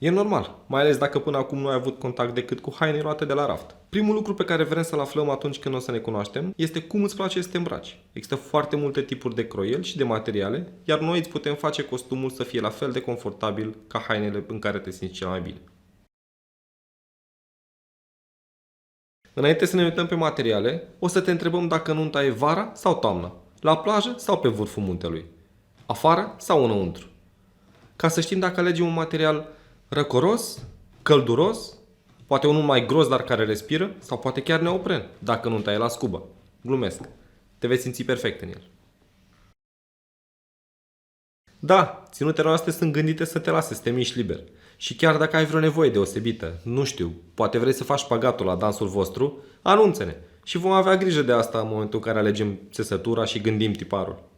E normal, mai ales dacă până acum nu ai avut contact decât cu haine luate de la raft. Primul lucru pe care vrem să-l aflăm atunci când o să ne cunoaștem este cum îți place să te îmbraci. Există foarte multe tipuri de croieli și de materiale, iar noi îți putem face costumul să fie la fel de confortabil ca hainele în care te simți cel mai bine. Înainte să ne uităm pe materiale, o să te întrebăm dacă nunta e vara sau toamna, la plajă sau pe vârful muntelui, afară sau înăuntru. Ca să știm dacă alegem un material răcoros, călduros, poate unul mai gros dar care respiră, sau poate chiar neopren, dacă nunta e la scubă. Glumesc. Te vei simți perfect în el. Da, ținutele noastre sunt gândite să te lase să te miști liber. Și chiar dacă ai vreo nevoie deosebită, nu știu, poate vrei să faci pagatul la dansul vostru, anunță-ne și vom avea grijă de asta în momentul în care alegem țesătura și gândim tiparul.